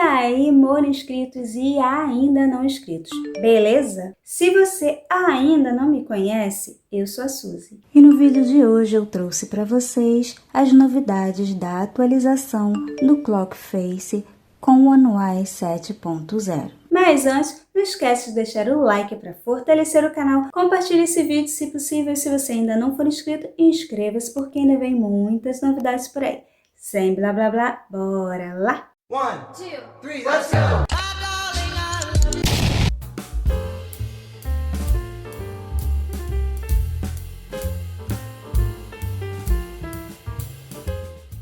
aí, moro inscritos e ainda não inscritos, beleza? Se você ainda não me conhece, eu sou a Suzy. E no vídeo de hoje eu trouxe para vocês as novidades da atualização do Clockface com o One UI 7.0. Mas antes, não esquece de deixar o like para fortalecer o canal, compartilhe esse vídeo se possível, se você ainda não for inscrito, inscreva-se porque ainda vem muitas novidades por aí. Sem blá blá blá, bora lá! 1, 2, 3, let's go!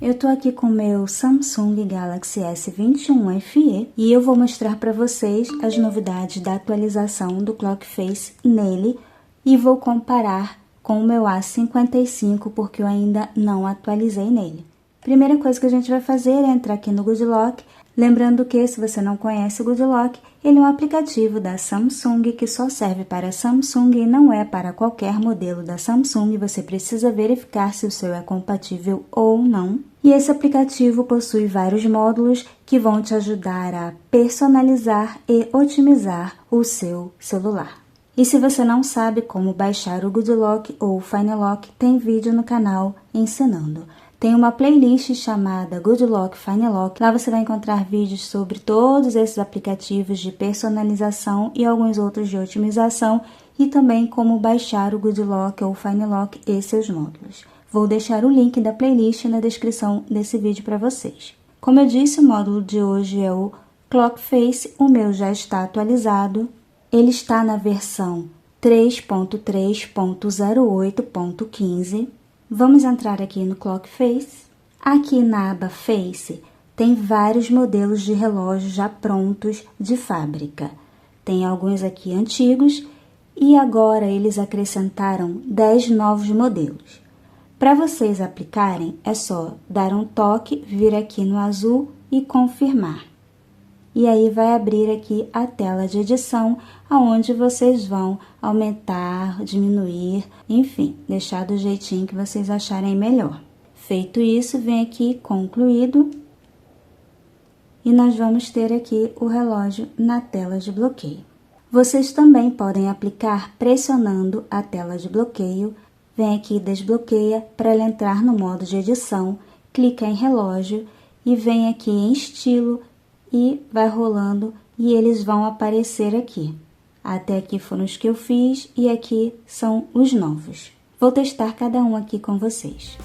Eu tô aqui com o meu Samsung Galaxy S21 FE e eu vou mostrar para vocês as novidades da atualização do Clockface nele e vou comparar com o meu A55 porque eu ainda não atualizei nele. Primeira coisa que a gente vai fazer é entrar aqui no Good Lock, lembrando que se você não conhece o Good Lock, ele é um aplicativo da Samsung que só serve para Samsung e não é para qualquer modelo da Samsung, você precisa verificar se o seu é compatível ou não. E esse aplicativo possui vários módulos que vão te ajudar a personalizar e otimizar o seu celular. E se você não sabe como baixar o Good Lock ou o Fine Lock, tem vídeo no canal ensinando. Tem uma playlist chamada Good Lock Fine Lock, lá você vai encontrar vídeos sobre todos esses aplicativos de personalização e alguns outros de otimização e também como baixar o Good Lock ou o Fine Lock e seus módulos. Vou deixar o link da playlist na descrição desse vídeo para vocês. Como eu disse, o módulo de hoje é o Clockface, o meu já está atualizado, ele está na versão 3.3.08.15. Vamos entrar aqui no Clockface. Aqui na aba Face tem vários modelos de relógio já prontos de fábrica. Tem alguns aqui antigos e agora eles acrescentaram 10 novos modelos. Para vocês aplicarem, é só dar um toque, vir aqui no azul e confirmar. E aí vai abrir aqui a tela de edição, aonde vocês vão aumentar, diminuir, enfim, deixar do jeitinho que vocês acharem melhor. Feito isso, vem aqui concluído e nós vamos ter aqui o relógio na tela de bloqueio. Vocês também podem aplicar pressionando a tela de bloqueio. Vem aqui desbloqueia para ele entrar no modo de edição, clica em relógio e vem aqui em estilo e vai rolando e eles vão aparecer aqui. Até aqui foram os que eu fiz e aqui são os novos. Vou testar cada um aqui com vocês.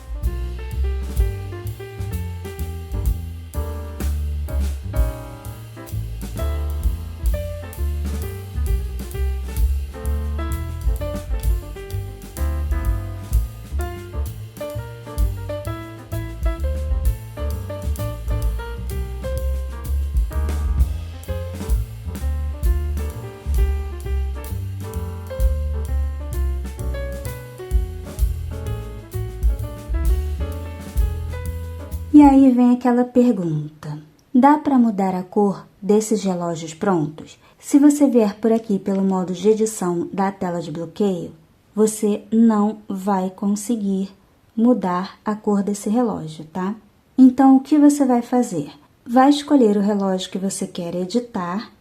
E aí vem aquela pergunta, dá para mudar a cor desses relógios prontos? Se você vier por aqui pelo modo de edição da tela de bloqueio, você não vai conseguir mudar a cor desse relógio, tá? Então, o que você vai fazer? Vai escolher o relógio que você quer editar,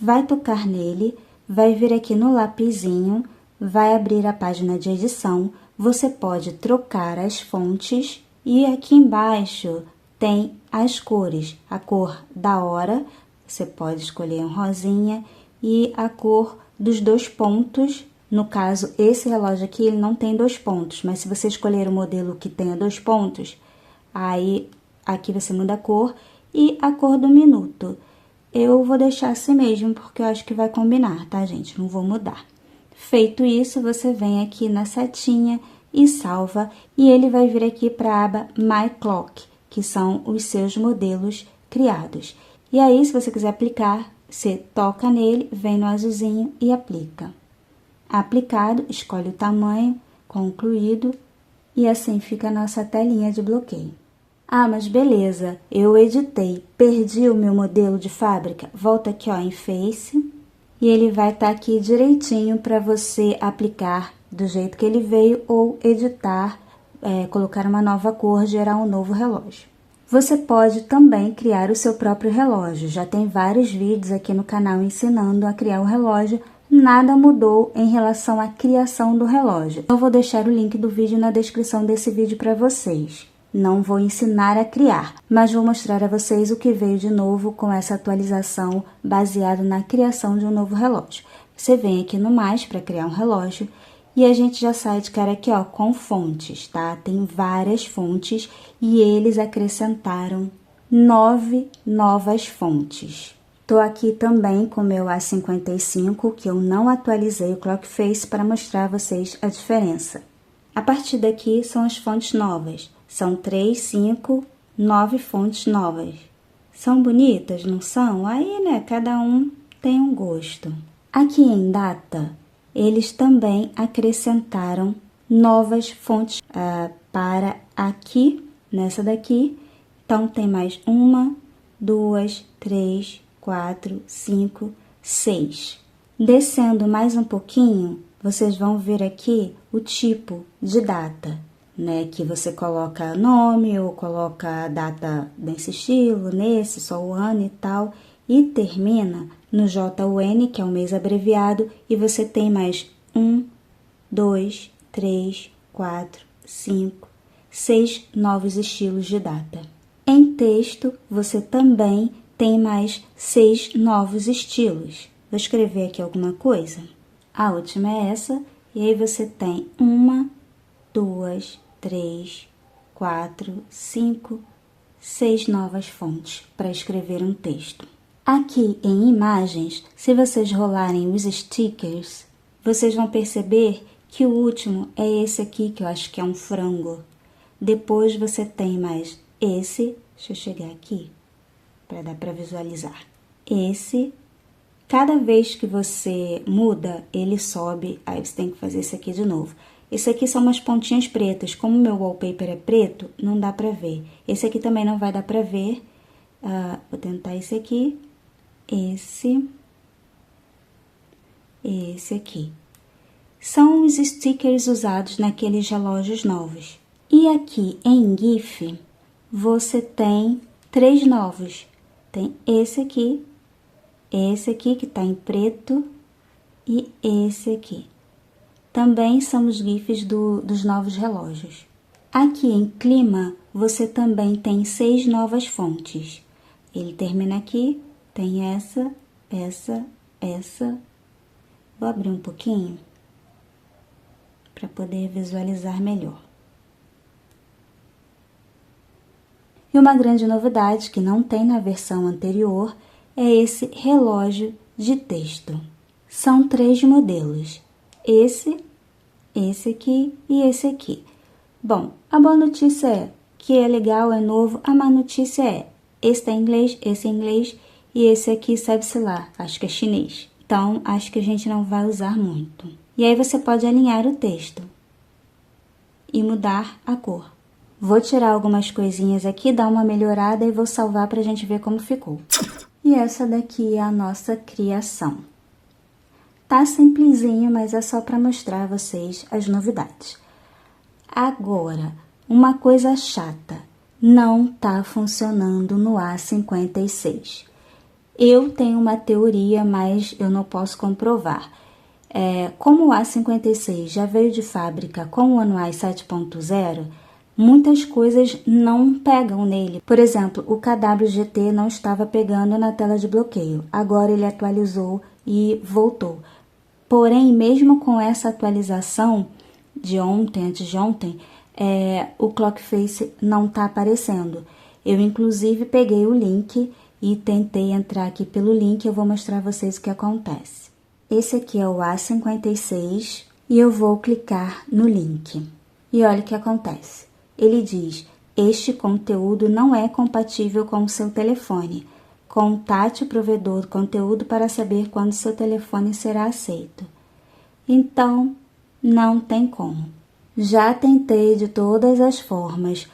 vai tocar nele, vai vir aqui no lapisinho, vai abrir a página de edição, você pode trocar as fontes. E aqui embaixo tem as cores, a cor da hora, você pode escolher um rosinha, e a cor dos 2 pontos, no caso, esse relógio aqui, ele não tem 2 pontos, mas se você escolher o modelo que tenha 2 pontos, aí aqui você muda a cor e a cor do minuto. Eu vou deixar assim mesmo, porque eu acho que vai combinar, tá, gente? Não vou mudar. Feito isso, você vem aqui na setinha e salva, e ele vai vir aqui para a aba My Clock, que são os seus modelos criados. E aí, se você quiser aplicar, você toca nele, vem no azulzinho e aplica. Aplicado, escolhe o tamanho, concluído, e assim fica a nossa telinha de bloqueio. Ah, mas beleza, eu editei, perdi o meu modelo de fábrica. Volta aqui, ó, em Face, e ele vai estar aqui direitinho para você aplicar do jeito que ele veio ou editar, colocar uma nova cor, gerar um novo relógio. Você pode também criar o seu próprio relógio. Já tem vários vídeos aqui no canal ensinando a criar o relógio. Nada mudou em relação à criação do relógio. Eu vou deixar o link do vídeo na descrição desse vídeo para vocês. Não vou ensinar a criar, mas vou mostrar a vocês o que veio de novo com essa atualização baseado na criação de um novo relógio. Você vem aqui no mais para criar um relógio e a gente já sai de cara aqui, ó, com fontes, tá? Tem várias fontes e eles acrescentaram 9 novas fontes. Tô aqui também com o meu A55, que eu não atualizei o Clock Face para mostrar a vocês a diferença. A partir daqui são as fontes novas. São 3, 5, 9 fontes novas. São bonitas, não são? Aí, né, cada um tem um gosto. Aqui em data, eles também acrescentaram novas fontes para aqui, nessa daqui. Então, tem mais 1, 2, 3, 4, 5, 6. Descendo mais um pouquinho, vocês vão ver aqui o tipo de data, né? Que você coloca nome ou coloca a data nesse estilo, nesse, só o ano e tal. E termina no JUN, que é o mês abreviado, e você tem mais 1, 2, 3, 4, 5, 6 novos estilos de data. Em texto, você também tem mais 6 novos estilos. Vou escrever aqui alguma coisa. A última é essa, e aí você tem 1, 2, 3, 4, 5, 6 novas fontes para escrever um texto. Aqui em imagens, se vocês rolarem os stickers, vocês vão perceber que o último é esse aqui, que eu acho que é um frango. Depois você tem mais esse, deixa eu chegar aqui, para dar para visualizar. Esse, cada vez que você muda, ele sobe, aí você tem que fazer esse aqui de novo. Esse aqui são umas pontinhas pretas, como o meu wallpaper é preto, não dá pra ver. Esse aqui também não vai dar pra ver. Vou tentar esse aqui, esse aqui. São os stickers usados naqueles relógios novos. E aqui em GIF, você tem 3 novos. Tem esse aqui que tá em preto e esse aqui. Também são os GIFs dos novos relógios. Aqui em clima, você também tem 6 novas fontes. Ele termina aqui, tem essa. Vou abrir um pouquinho para poder visualizar melhor. E uma grande novidade que não tem na versão anterior é esse relógio de texto. São 3 modelos. Esse aqui e esse aqui. Bom, a boa notícia é que é legal, é novo. A má notícia é, esse tá em inglês, esse é inglês e esse aqui sabe-se lá, acho que é chinês. Então, acho que a gente não vai usar muito. E aí você pode alinhar o texto e mudar a cor. Vou tirar algumas coisinhas aqui, dar uma melhorada e vou salvar pra gente ver como ficou. E essa daqui é a nossa criação. Tá simplesinho, mas é só para mostrar a vocês as novidades. Agora, uma coisa chata, não tá funcionando no A56. Eu tenho uma teoria, mas eu não posso comprovar. Como o A56 já veio de fábrica com o One UI 7.0, muitas coisas não pegam nele. Por exemplo, o KWGT não estava pegando na tela de bloqueio. Agora ele atualizou e voltou. Porém, mesmo com essa atualização de ontem, antes de ontem, o Clock Face não está aparecendo. Eu, inclusive, peguei o link e tentei entrar aqui pelo link. Eu vou mostrar a vocês o que acontece. Esse aqui é o A56 e eu vou clicar no link. E olha o que acontece. Ele diz, este conteúdo não é compatível com o seu telefone. Contate o provedor do conteúdo para saber quando seu telefone será aceito. Então, não tem como. Já tentei de todas as formas.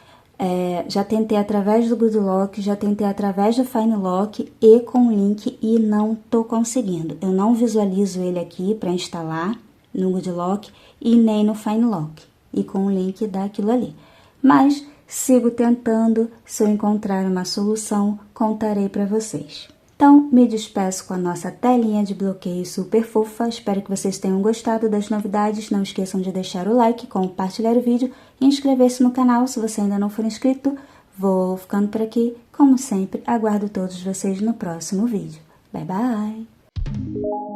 Já tentei através do Good Lock, já tentei através do Fine Lock e com link e não tô conseguindo. Eu não visualizo ele aqui para instalar no Good Lock e nem no Fine Lock. E com o link daquilo ali. Mas, sigo tentando. Se eu encontrar uma solução, contarei para vocês. Então, me despeço com a nossa telinha de bloqueio super fofa. Espero que vocês tenham gostado das novidades. Não esqueçam de deixar o like, compartilhar o vídeo e inscrever-se no canal se você ainda não for inscrito. Vou ficando por aqui. Como sempre, aguardo todos vocês no próximo vídeo. Bye, bye!